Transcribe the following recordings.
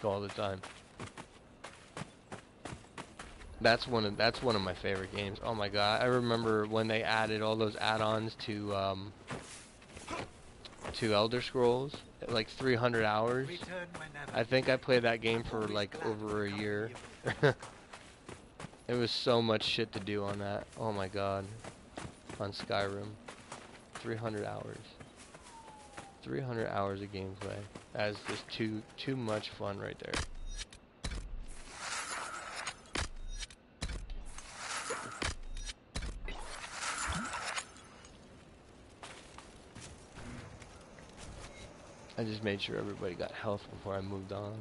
all the time. That's one of my favorite games. Oh my god, I remember when they added all those add-ons to Elder Scrolls, like 300 hours. I think I played that game for like over a year. It was so much shit to do on that. Oh my god. On Skyrim. 300 hours. 300 hours of gameplay. That is just too much fun right there. I just made sure everybody got health before I moved on.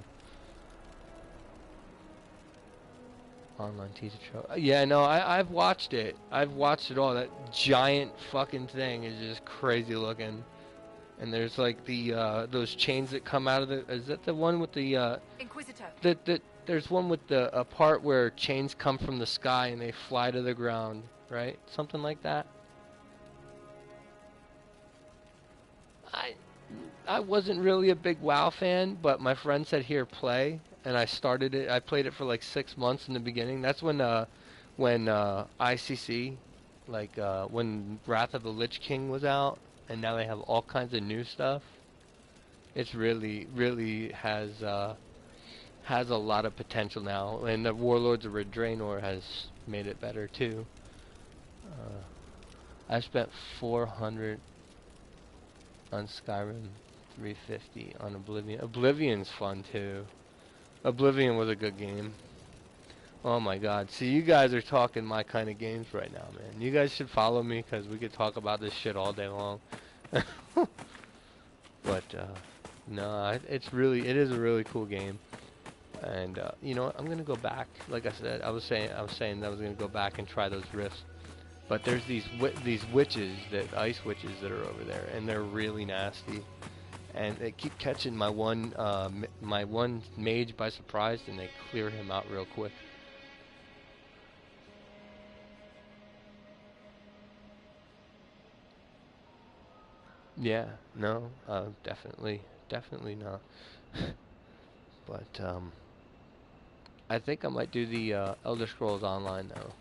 Online teaser show. Yeah, no, I've watched it. I've watched it all. That giant fucking thing is just crazy looking. And there's like the those chains that come out of the. Is that the one with the Inquisitor? There's one with the a part where chains come from the sky and they fly to the ground, right? Something like that. I wasn't really a big WoW fan, but my friend said here play, and I started it. I played it for like 6 months in the beginning. That's when ICC, like when Wrath of the Lich King was out, and now they have all kinds of new stuff. It's really has a lot of potential now, and the Warlords of Draenor has made it better too. I spent 400 on Skyrim. 350 on Oblivion. Oblivion's fun too. Oblivion was a good game. Oh my god. See, you guys are talking my kind of games right now, man. You guys should follow me because we could talk about this shit all day long. But no, it is a really cool game. And you know what? I'm gonna go back. Like I said, I was saying that I was gonna go back and try those rifts. But there's these witches, ice witches that are over there, and they're really nasty. And they keep catching my one mage by surprise, and they clear him out real quick. Yeah, no, definitely not. But I think I might do the Elder Scrolls Online though.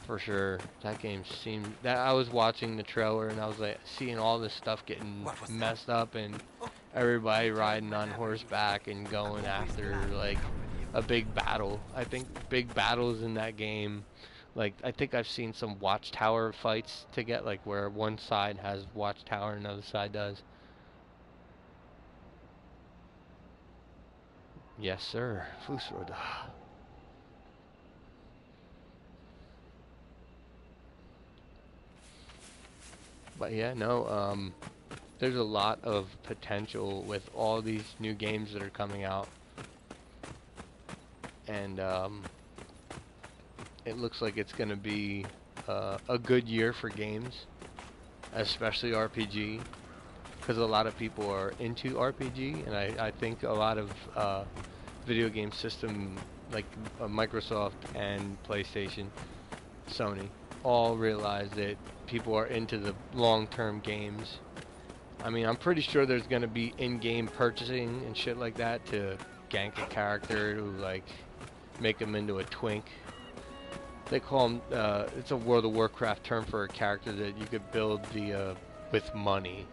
For sure, that game seemed that I was watching the trailer and I was like seeing all this stuff getting messed up and everybody riding on horseback and going after like a big battle. I think big battles in that game, like I think I've seen some watchtower fights to get like where one side has watchtower and another side does. Yes, sir. Fusroda. But yeah, no, there's a lot of potential with all these new games that are coming out. And it looks like it's going to be a good year for games, especially RPG, because a lot of people are into RPG, and I think a lot of video game system like Microsoft and PlayStation, Sony, all realize that people are into the long-term games. I mean, I'm pretty sure there's going to be in-game purchasing and shit like that to gank a character, to like make them into a twink. They call them, it's a World of Warcraft term for a character that you could build with money,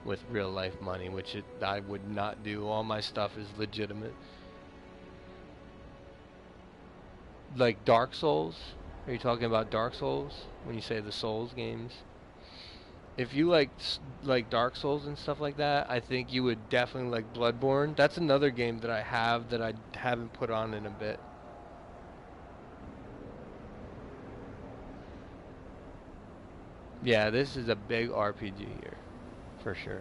with real life money, which I would not do. All my stuff is legitimate. Like Dark Souls? Are you talking about Dark Souls when you say the Souls games? If you like Dark Souls and stuff like that, I think you would definitely like Bloodborne. That's another game that I have that I haven't put on in a bit. Yeah, this is a big RPG here, for sure.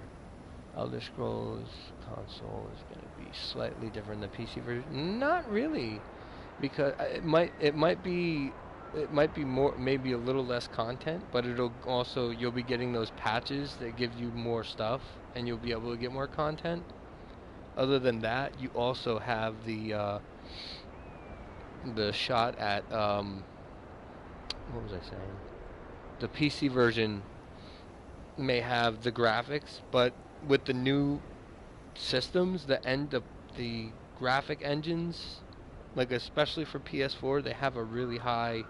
Elder Scrolls console is going to be slightly different than PC version. Not really, because it might be more, maybe a little less content, but you'll be getting those patches that give you more stuff, and you'll be able to get more content. Other than that, you also have the shot at what was I saying? The PC version may have the graphics, but with the new systems, the graphic engines, like especially for PS4, they have a really high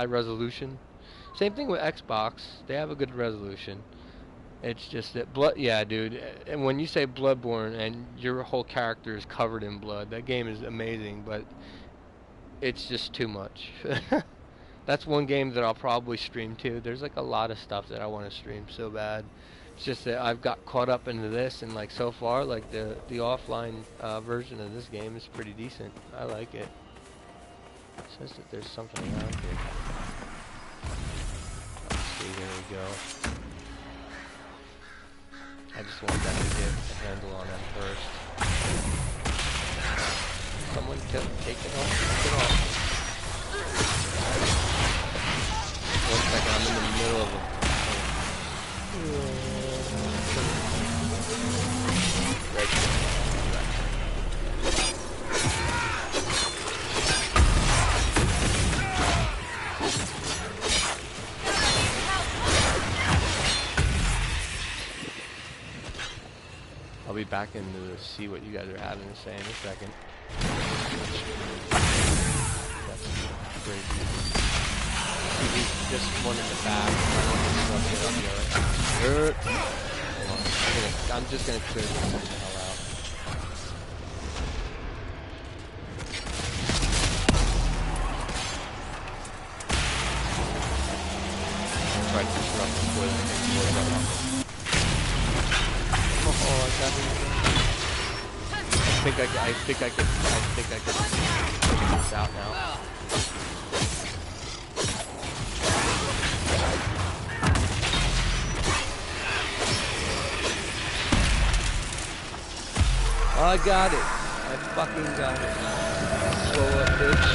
resolution. Same thing with Xbox. They have a good resolution. It's just that yeah, dude. And when you say Bloodborne and your whole character is covered in blood, that game is amazing. But it's just too much. That's one game that I'll probably stream too. There's like a lot of stuff that I want to stream so bad. It's just that I've got caught up into this, and like so far, like the offline version of this game is pretty decent. I like it. It says that there's something around here. Let's see, here we go. I just want them to get a handle on them first. Someone take it off. Take it off. 1 second, I'm in the middle of a... Right there. I'll be back in to see what you guys are having to say in a second. That's crazy. He's just one in the back. I'm just gonna clear this the hell out. Try to disrupt before they oh, I got it. I think I could figure this out now. Oh, I got it. I fucking got it. Slow up, bitch.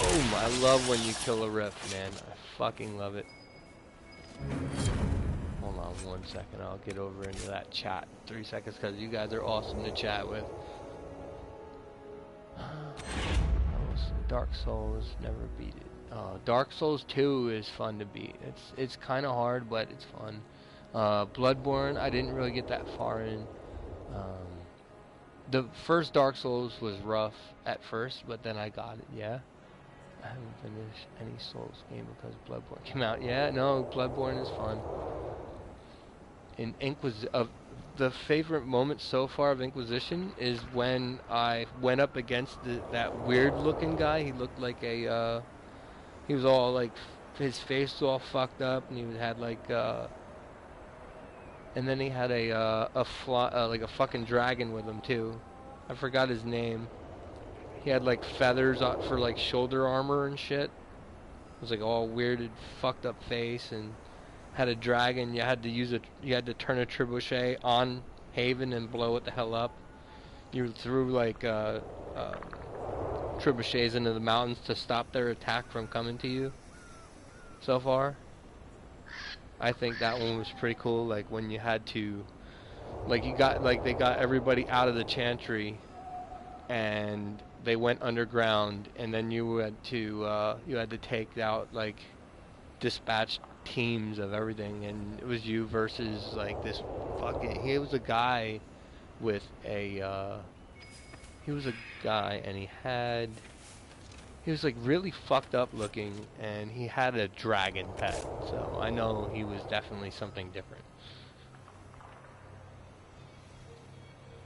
Boom. I love when you kill a rift, man. I fucking love it. Hold on 1 second. I'll get over into that chat. 3 seconds, because you guys are awesome to chat with. Dark Souls, never beat it. Dark Souls 2 is fun to beat. It's kind of hard, but it's fun. Bloodborne, I didn't really get that far in. The first Dark Souls was rough at first, but then I got it, yeah. I haven't finished any Souls game because Bloodborne came out. Yeah, no, Bloodborne is fun. In the favorite moment so far of Inquisition is when I went up against that weird looking guy. He looked like a, he was all like, his face was all fucked up, and he had like, and then he had like a fucking dragon with him too. I forgot his name. He had like feathers for like shoulder armor and shit. It was like all weirded, fucked up face, and had a dragon. You had to turn a trebuchet on Haven and blow it the hell up. You threw like trebuchets into the mountains to stop their attack from coming to you. So far, I think that one was pretty cool. Like when you had to, like they got everybody out of the chantry, and they went underground, and then you had to take out like dispatch teams of everything, and it was you versus like this fucking. He was a guy with a. He was a guy, and he was like really fucked up looking, and he had a dragon pet, so I know he was definitely something different.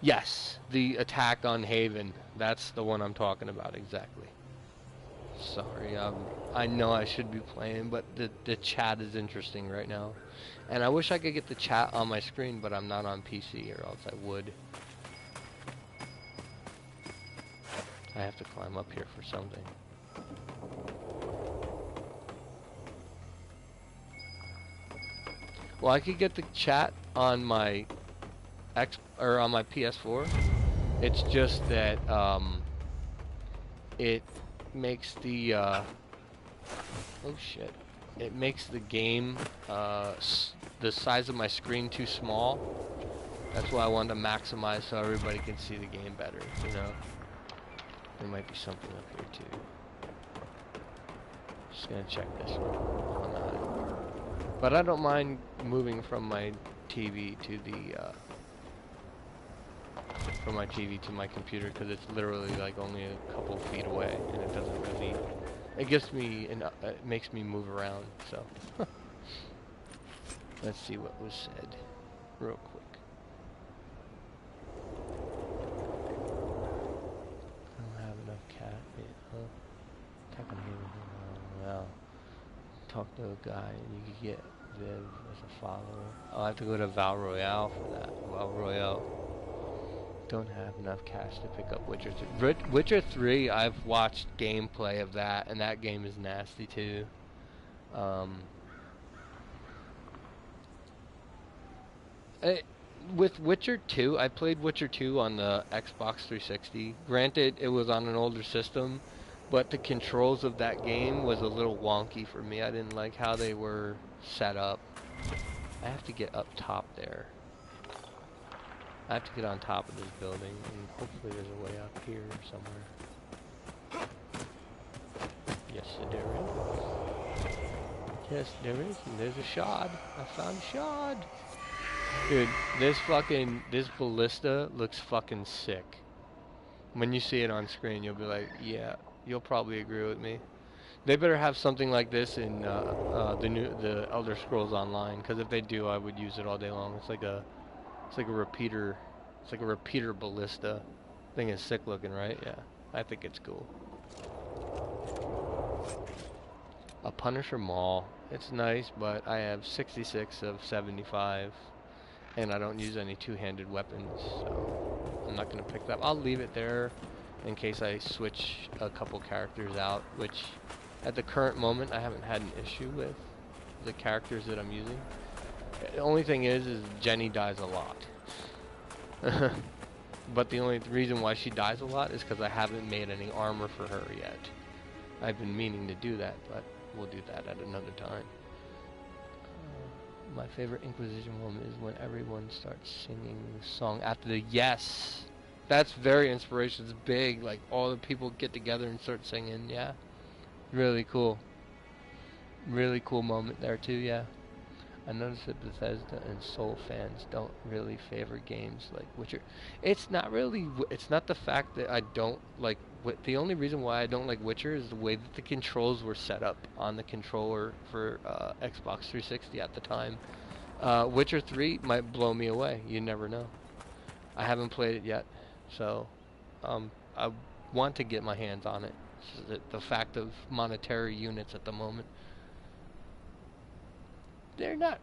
Yes, the attack on Haven, that's the one I'm talking about exactly. Sorry, I know I should be playing, but the chat is interesting right now. And I wish I could get the chat on my screen, but I'm not on PC, or else I would. I have to climb up here for something. Well, I could get the chat on my on my PS4. It's just that it makes the oh shit! It makes the game the size of my screen too small. That's why I wanted to maximize so everybody can see the game better. You know, there might be something up here too. Just gonna check this one on that. But I don't mind moving from my TV to the from my TV to my computer because it's literally like only a couple feet away, and it doesn't really. It gives me it makes me move around. So let's see what was said, real quick. I don't have enough cat. Well, talk to a guy and you can get Viv as a follower. I'll have to go to Val Royale for that. Val Royale. Don't have enough cash to pick up Witcher 3. Witcher 3, I've watched gameplay of that, and that game is nasty too. With Witcher 2, I played Witcher 2 on the Xbox 360. Granted, it was on an older system, but the controls of that game was a little wonky for me. I didn't like how they were set up. I have to get up top there. I have to get on top of this building, and hopefully there's a way up here somewhere. Yes, there is. Yes, there is, and there's a shard. I found a shard. Dude, this ballista looks fucking sick. When you see it on screen, you'll be like, yeah, you'll probably agree with me. They better have something like this in the Elder Scrolls Online, because if they do, I would use it all day long. It's like a repeater. It's like a repeater ballista. Thing is sick looking, right? Yeah, I think it's cool. A Punisher Maul. It's nice, but I have 66 of 75. And I don't use any two-handed weapons, so I'm not going to pick that up. I'll leave it there in case I switch a couple characters out, which at the current moment I haven't had an issue with the characters that I'm using. The only thing is Jenny dies a lot. But the only reason why she dies a lot is because I haven't made any armor for her yet. I've been meaning to do that, but we'll do that at another time. My favorite Inquisition moment is when everyone starts singing the song after the yes. That's very inspirational. It's big. Like all the people get together and start singing. Yeah, really cool. Really cool moment there too. Yeah, I noticed that Bethesda and Soul fans don't really favor games like Witcher. It's not really. It's not the fact that I don't like. The only reason why I don't like Witcher is the way that the controls were set up on the controller for Xbox 360 at the time. Witcher 3 might blow me away. You never know. I haven't played it yet, so I want to get my hands on it. So the fact of monetary units at the moment, they're not.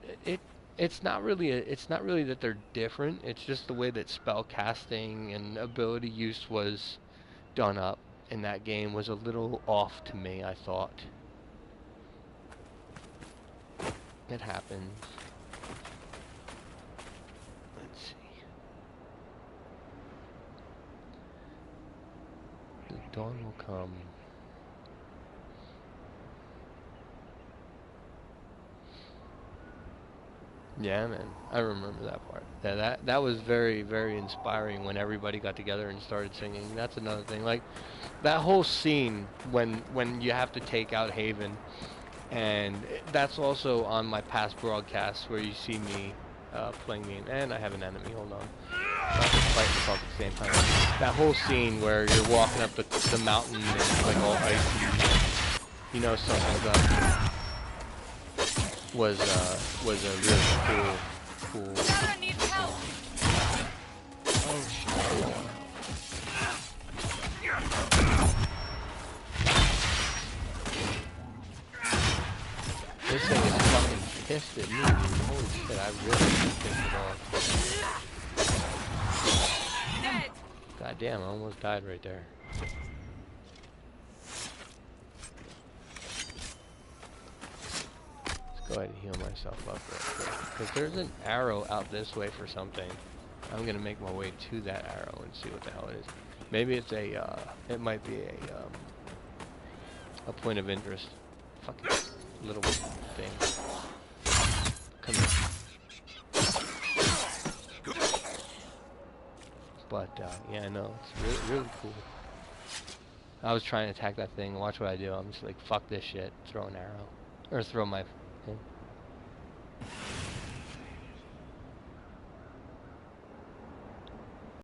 It's not really. It's not really that they're different. It's just the way that spell casting and ability use was done up in that game was a little off to me, I thought. It happens. Let's see. The dawn will come. Yeah, man, I remember that part. Yeah, that was very, very inspiring when everybody got together and started singing. That's another thing. Like that whole scene when you have to take out Haven, and that's also on my past broadcasts where you see me playing game. And I have an enemy. Hold on. I have to fight and talk at the same time. That whole scene where you're walking up the mountain and it's like all icy. You know, stuff like that. Was a really cool. Oh shit! This thing is fucking pissed at me. Holy shit! I really pissed it off. God damn! I almost died right there. Go ahead and heal myself up real quick. Because there's an arrow out this way for something. I'm going to make my way to that arrow and see what the hell it is. Maybe it's it might be a point of interest. Fucking little thing. Come here. But, yeah, no, it's really, really cool. I was trying to attack that thing. Watch what I do. I'm just like, fuck this shit. Throw an arrow. Or throw my... thing.